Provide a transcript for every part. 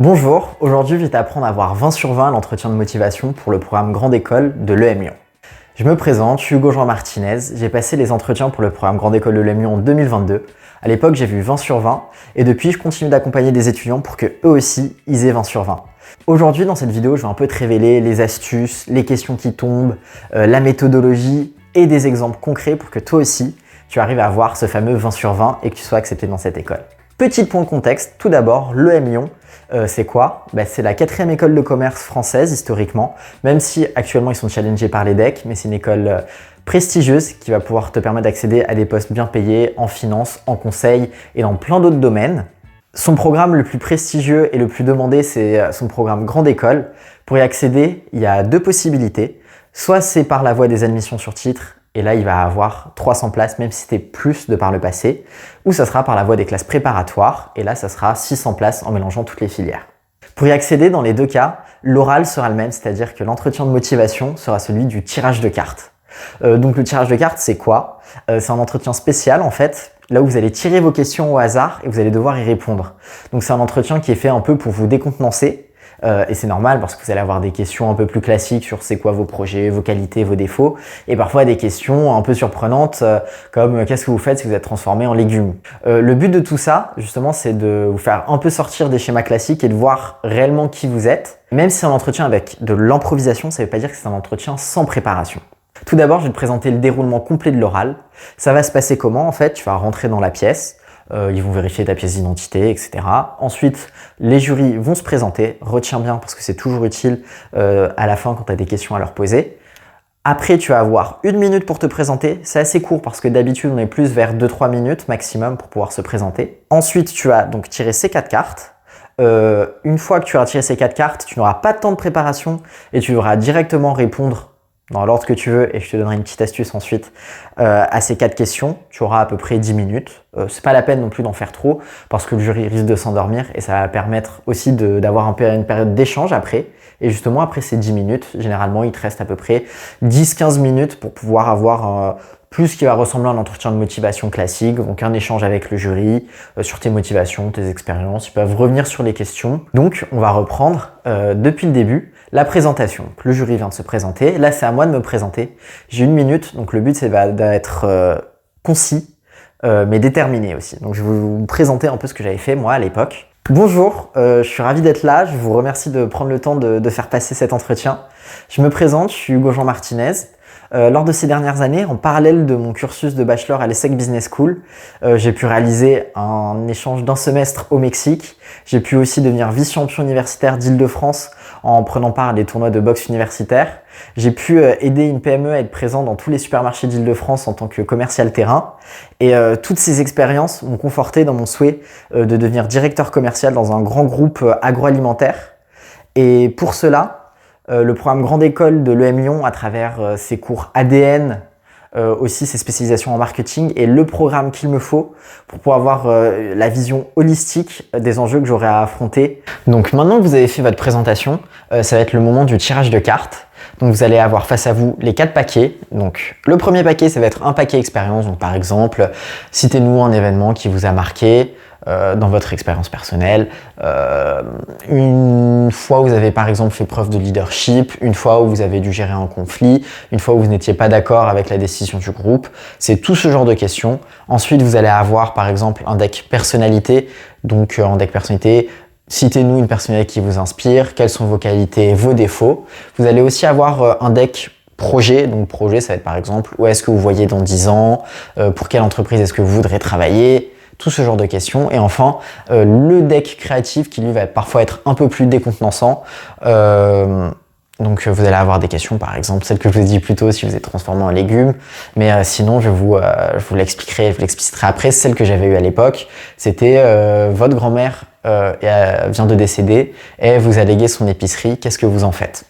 Bonjour, aujourd'hui je vais t'apprendre à avoir 20 sur 20 à l'entretien de motivation pour le programme Grande École de l'EM Lyon. Je me présente, je suis Hugo Jean Martinez, j'ai passé les entretiens pour le programme Grande École de l'EM Lyon en 2022. À l'époque j'ai vu 20 sur 20 et depuis je continue d'accompagner des étudiants pour que eux aussi ils aient 20 sur 20. Aujourd'hui dans cette vidéo je vais un peu te révéler les astuces, les questions qui tombent, la méthodologie et des exemples concrets pour que toi aussi tu arrives à avoir ce fameux 20 sur 20 et que tu sois accepté dans cette école. Petit point de contexte, tout d'abord, l'EM Lyon, c'est quoi? C'est la 4e école de commerce française historiquement, même si actuellement ils sont challengés par l'EDEC, mais c'est une école prestigieuse qui va pouvoir te permettre d'accéder à des postes bien payés en finance, en conseil et dans plein d'autres domaines. Son programme le plus prestigieux et le plus demandé, c'est son programme Grande École. Pour y accéder, il y a deux possibilités. Soit c'est par la voie des admissions sur titre, et là il va avoir 300 places, même si c'était plus de par le passé, ou ça sera par la voie des classes préparatoires, et là ça sera 600 places en mélangeant toutes les filières. Pour y accéder, dans les deux cas, l'oral sera le même, c'est-à-dire que l'entretien de motivation sera celui du tirage de cartes. Donc le tirage de cartes, c'est quoi? C'est un entretien spécial en fait, là où vous allez tirer vos questions au hasard et vous allez devoir y répondre. Donc c'est un entretien qui est fait un peu pour vous décontenancer, et c'est normal parce que vous allez avoir des questions un peu plus classiques sur c'est quoi vos projets, vos qualités, vos défauts, et parfois des questions un peu surprenantes comme qu'est-ce que vous faites si vous êtes transformé en légumes. Le but de tout ça, justement, c'est de vous faire un peu sortir des schémas classiques et de voir réellement qui vous êtes. Même si c'est un entretien avec de l'improvisation, ça ne veut pas dire que c'est un entretien sans préparation. Tout d'abord, je vais te présenter le déroulement complet de l'oral. Ça va se passer comment? En fait, tu vas rentrer dans la pièce. Ils vont vérifier ta pièce d'identité, etc. Ensuite, les jurys vont se présenter. Retiens bien parce que c'est toujours utile à la fin quand tu as des questions à leur poser. Après, tu vas avoir 1 minute pour te présenter. C'est assez court parce que d'habitude, on est plus vers 2-3 minutes maximum pour pouvoir se présenter. Ensuite, tu vas donc tirer ces 4 cartes. Une fois que tu auras tiré ces 4 cartes, tu n'auras pas de temps de préparation et tu devras directement répondre dans l'ordre que tu veux, et je te donnerai une petite astuce ensuite à ces 4 questions. Tu auras à peu près 10 minutes. C'est pas la peine non plus d'en faire trop parce que le jury risque de s'endormir et ça va permettre aussi d'avoir une période d'échange après. Et justement, après ces 10 minutes, généralement, il te reste à peu près 10-15 minutes pour pouvoir avoir plus qui va ressembler à un entretien de motivation classique, donc un échange avec le jury sur tes motivations, tes expériences. Ils peuvent revenir sur les questions. Donc, on va reprendre depuis le début. La présentation, le jury vient de se présenter. Là, c'est à moi de me présenter. J'ai 1 minute, donc le but, c'est d'être concis, mais déterminé aussi. Donc, je vais vous présenter un peu ce que j'avais fait, moi, à l'époque. Bonjour, je suis ravi d'être là. Je vous remercie de prendre le temps de faire passer cet entretien. Je me présente, je suis Hugo Jean Martinez. Lors de ces dernières années, en parallèle de mon cursus de bachelor à l'ESSEC Business School, j'ai pu réaliser un échange d'1 semestre au Mexique. J'ai pu aussi devenir vice-champion universitaire d'Île-de-France en prenant part à des tournois de boxe universitaire. J'ai pu aider une PME à être présent dans tous les supermarchés d'Île-de-France en tant que commercial terrain. Et toutes ces expériences m'ont conforté dans mon souhait de devenir directeur commercial dans un grand groupe agroalimentaire. Et pour cela, le programme Grande École de l'EM Lyon, à travers ses cours ADN, aussi ses spécialisations en marketing, est le programme qu'il me faut pour pouvoir avoir la vision holistique des enjeux que j'aurai à affronter. Donc maintenant que vous avez fait votre présentation, ça va être le moment du tirage de cartes. Donc vous allez avoir face à vous les 4 paquets. Donc le premier paquet, ça va être un paquet expérience. Donc par exemple, citez-nous un événement qui vous a marqué dans votre expérience personnelle. Une fois où vous avez par exemple fait preuve de leadership, une fois où vous avez dû gérer un conflit, une fois où vous n'étiez pas d'accord avec la décision du groupe. C'est tout ce genre de questions. Ensuite, vous allez avoir par exemple un deck personnalité. Donc en deck personnalité, citez-nous une personnalité qui vous inspire, quelles sont vos qualités, vos défauts. Vous allez aussi avoir un deck projet. Donc projet, ça va être par exemple, où est-ce que vous voyez dans 10 ans, pour quelle entreprise est-ce que vous voudrez travailler, tout ce genre de questions. Et enfin, le deck créatif qui lui va parfois être un peu plus décontenançant. Donc vous allez avoir des questions, par exemple, celle que je vous ai dit plus tôt si vous êtes transformé en légumes. Mais sinon, je vous l'expliquerai après. Celle que j'avais eue à l'époque, c'était votre grand-mère vient de décéder et vous a légué son épicerie. Qu'est-ce que vous en faites?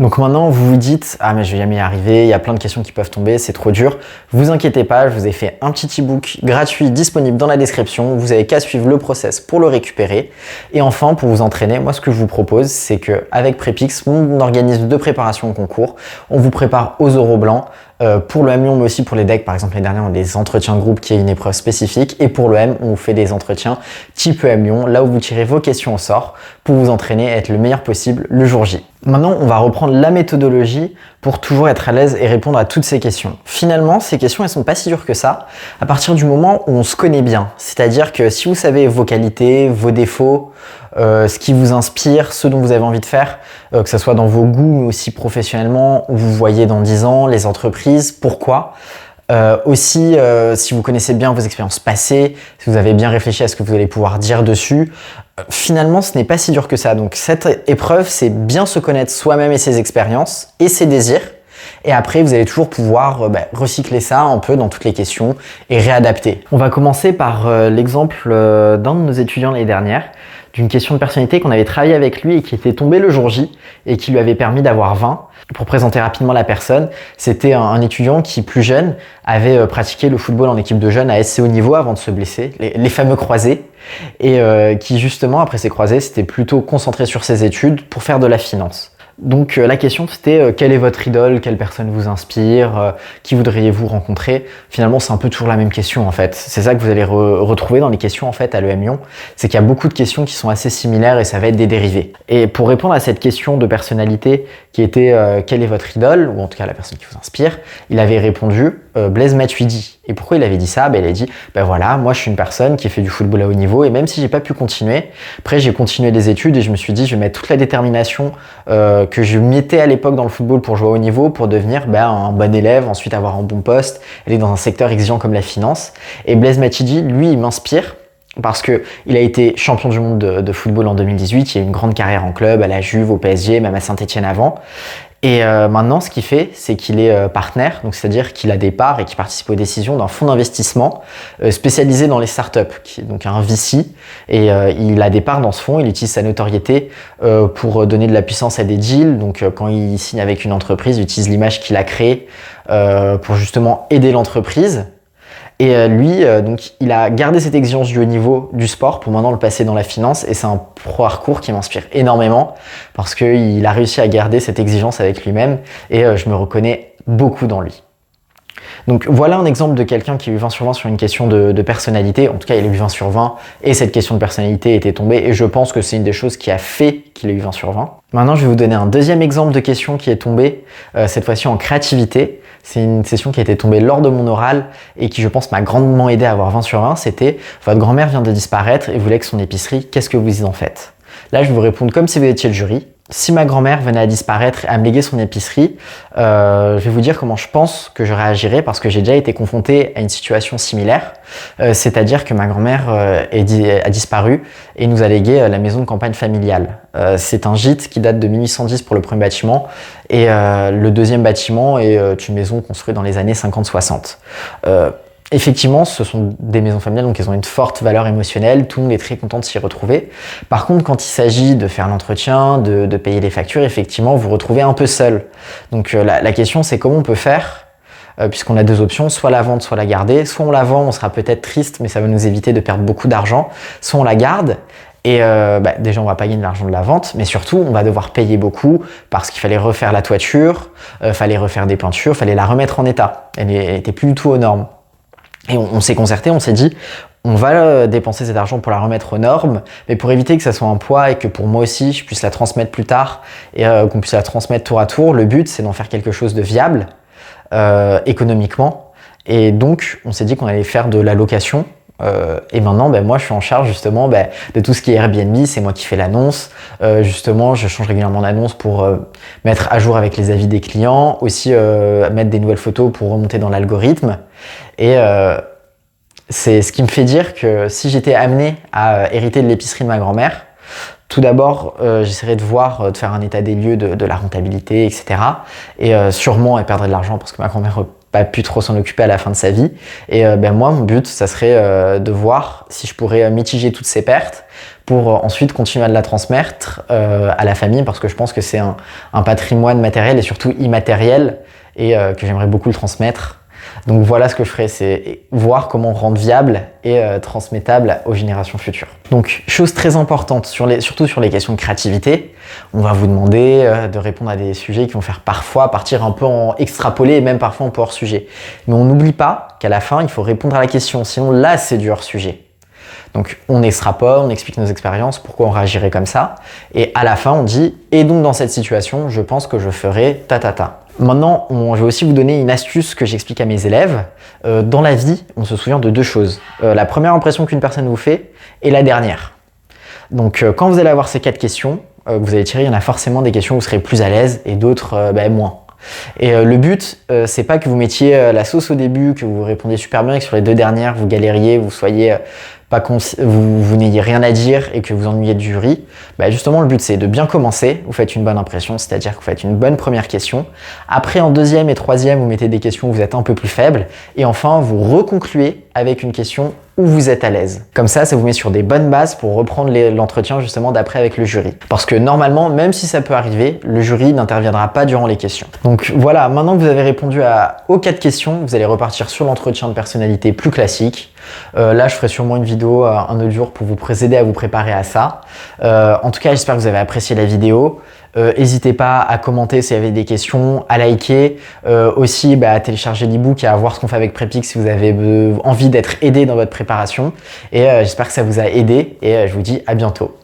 Donc maintenant, vous vous dites « Ah mais je vais jamais y arriver, il y a plein de questions qui peuvent tomber, c'est trop dur ». Vous inquiétez pas, je vous ai fait un petit e-book gratuit disponible dans la description. Vous avez qu'à suivre le process pour le récupérer. Et enfin, pour vous entraîner, moi ce que je vous propose, c'est qu'avec Prepix, mon organisme de préparation au concours, on vous prépare aux oraux blancs pour le M Lyon, mais aussi pour les decks. Par exemple, les derniers ont des entretiens de groupe qui est une épreuve spécifique. Et pour le M, on vous fait des entretiens type M Lyon, là où vous tirez vos questions au sort pour vous entraîner à être le meilleur possible le jour J. Maintenant, on va reprendre la méthodologie pour toujours être à l'aise et répondre à toutes ces questions. Finalement, ces questions, elles sont pas si dures que ça à partir du moment où on se connaît bien. C'est-à-dire que si vous savez vos qualités, vos défauts, ce qui vous inspire, ce dont vous avez envie de faire, que ce soit dans vos goûts, mais aussi professionnellement, où vous voyez dans 10 ans, les entreprises, pourquoi. Aussi, si vous connaissez bien vos expériences passées, si vous avez bien réfléchi à ce que vous allez pouvoir dire dessus, finalement, ce n'est pas si dur que ça. Donc cette épreuve, c'est bien se connaître soi-même et ses expériences et ses désirs. Et après, vous allez toujours pouvoir recycler ça un peu dans toutes les questions et réadapter. On va commencer par l'exemple d'un de nos étudiants l'année dernière, d'une question de personnalité qu'on avait travaillé avec lui et qui était tombée le jour J et qui lui avait permis d'avoir 20. Pour présenter rapidement la personne, c'était un étudiant qui, plus jeune, avait pratiqué le football en équipe de jeunes à assez haut niveau avant de se blesser, les fameux croisés, et qui justement, après ces croisés, s'était plutôt concentré sur ses études pour faire de la finance. Donc la question c'était quelle est votre idole, quelle personne vous inspire, qui voudriez-vous rencontrer? Finalement c'est un peu toujours la même question en fait. C'est ça que vous allez retrouver dans les questions en fait à l'EM Lyon, c'est qu'il y a beaucoup de questions qui sont assez similaires et ça va être des dérivés. Et pour répondre à cette question de personnalité qui était quelle est votre idole, ou en tout cas la personne qui vous inspire, il avait répondu Blaise Matuidi. Et pourquoi il avait dit ça? Il a dit voilà, moi je suis une personne qui fait du football à haut niveau et même si j'ai pas pu continuer, après j'ai continué les études et je me suis dit je vais mettre toute la détermination que je mettais à l'époque dans le football pour jouer à haut niveau pour devenir un bon élève, ensuite avoir un bon poste, aller dans un secteur exigeant comme la finance. Et Blaise Matuidi, lui, il m'inspire parce que il a été champion du monde de football en 2018, il a eu une grande carrière en club, à la Juve, au PSG, même à Saint-Etienne avant. Et maintenant, ce qu'il fait, c'est qu'il est partenaire, donc c'est-à-dire qu'il a des parts et qu'il participe aux décisions d'un fonds d'investissement spécialisé dans les startups, qui est donc un VC. Et il a des parts dans ce fonds, il utilise sa notoriété pour donner de la puissance à des deals. Donc quand il signe avec une entreprise, il utilise l'image qu'il a créée pour justement aider l'entreprise. Et lui, donc, il a gardé cette exigence du haut niveau du sport pour maintenant le passer dans la finance et c'est un parcours qui m'inspire énormément parce qu'il a réussi à garder cette exigence avec lui-même et je me reconnais beaucoup dans lui. Donc voilà un exemple de quelqu'un qui a eu 20 sur 20 sur une question de personnalité. En tout cas, il a eu 20 sur 20 et cette question de personnalité était tombée et je pense que c'est une des choses qui a fait qu'il a eu 20 sur 20. Maintenant, je vais vous donner un deuxième exemple de question qui est tombée, cette fois-ci en créativité. C'est une session qui a été tombée lors de mon oral et qui, je pense, m'a grandement aidé à avoir 20 sur 20. C'était « Votre grand-mère vient de disparaître et vous lègue son épicerie, qu'est-ce que vous en faites ?» Là, je vais vous répondre comme si vous étiez le jury. Si ma grand-mère venait à disparaître et à me léguer son épicerie, je vais vous dire comment je pense que je réagirais parce que j'ai déjà été confronté à une situation similaire. C'est-à-dire que ma grand-mère a disparu et nous a légué la maison de campagne familiale. C'est un gîte qui date de 1810 pour le premier bâtiment et le deuxième bâtiment est une maison construite dans les années 50-60. Effectivement, ce sont des maisons familiales, donc elles ont une forte valeur émotionnelle, tout le monde est très content de s'y retrouver. Par contre, quand il s'agit de faire l'entretien, de payer les factures, effectivement, vous vous retrouvez un peu seul. Donc la question, c'est comment on peut faire, puisqu'on a deux options, soit la vendre, soit la garder. Soit on la vend, on sera peut-être triste, mais ça va nous éviter de perdre beaucoup d'argent. Soit on la garde, et déjà on va pas gagner de l'argent de la vente, mais surtout on va devoir payer beaucoup parce qu'il fallait refaire la toiture, fallait refaire des peintures, fallait la remettre en état. Elle était plus du tout aux normes. Et on s'est concerté, on s'est dit, on va dépenser cet argent pour la remettre aux normes, mais pour éviter que ça soit un poids et que pour moi aussi, je puisse la transmettre plus tard et qu'on puisse la transmettre tour à tour, le but, c'est d'en faire quelque chose de viable économiquement. Et donc, on s'est dit qu'on allait faire de la location. Et maintenant, moi, je suis en charge justement de tout ce qui est Airbnb. C'est moi qui fais l'annonce. Justement, je change régulièrement l'annonce pour mettre à jour avec les avis des clients, aussi mettre des nouvelles photos pour remonter dans l'algorithme. Et c'est ce qui me fait dire que si j'étais amené à hériter de l'épicerie de ma grand-mère, tout d'abord, j'essaierais de faire un état des lieux de la rentabilité, etc. Et sûrement, elle perdrait de l'argent parce que ma grand-mère pas pu trop s'en occuper à la fin de sa vie. Et moi, mon but, ça serait de voir si je pourrais mitiger toutes ces pertes pour ensuite continuer à la transmettre à la famille parce que je pense que c'est un patrimoine matériel et surtout immatériel et que j'aimerais beaucoup le transmettre. Donc voilà ce que je ferai, c'est voir comment rendre viable et transmettable aux générations futures. Donc chose très importante, surtout sur les questions de créativité, on va vous demander de répondre à des sujets qui vont faire parfois partir un peu en extrapolé et même parfois un peu hors sujet. Mais on n'oublie pas qu'à la fin, il faut répondre à la question, sinon là c'est du hors sujet. Donc on extrapole, on explique nos expériences, pourquoi on réagirait comme ça, et à la fin on dit « et donc dans cette situation, je pense que je ferai ta ta ta ». Maintenant, je vais aussi vous donner une astuce que j'explique à mes élèves. Dans la vie, on se souvient de deux choses. La première impression qu'une personne vous fait et la dernière. Donc quand vous allez avoir ces 4 questions, vous allez tirer, il y en a forcément des questions où vous serez plus à l'aise et d'autres moins. Et le but, c'est pas que vous mettiez la sauce au début, que vous répondiez super bien et que sur les 2 dernières, vous galériez, vous soyez vous n'ayez rien à dire et que vous ennuyez du jury. Justement, le but, c'est de bien commencer. Vous faites une bonne impression, c'est-à-dire que vous faites une bonne première question. Après, en 2e et 3e, vous mettez des questions où vous êtes un peu plus faible. Et enfin, vous reconcluez avec une question où vous êtes à l'aise. Comme ça vous met sur des bonnes bases pour reprendre l'entretien justement d'après avec le jury. Parce que normalement, même si ça peut arriver, le jury n'interviendra pas durant les questions. Donc voilà, maintenant que vous avez répondu aux 4 questions, vous allez repartir sur l'entretien de personnalité plus classique. Là, je ferai sûrement une vidéo un autre jour pour vous aider à vous préparer à ça. En tout cas, j'espère que vous avez apprécié la vidéo. N'hésitez pas à commenter s'il y avait des questions, à liker, aussi à télécharger l'ebook et à voir ce qu'on fait avec Prepix si vous avez envie d'être aidé dans votre préparation. Et j'espère que ça vous a aidé et je vous dis à bientôt.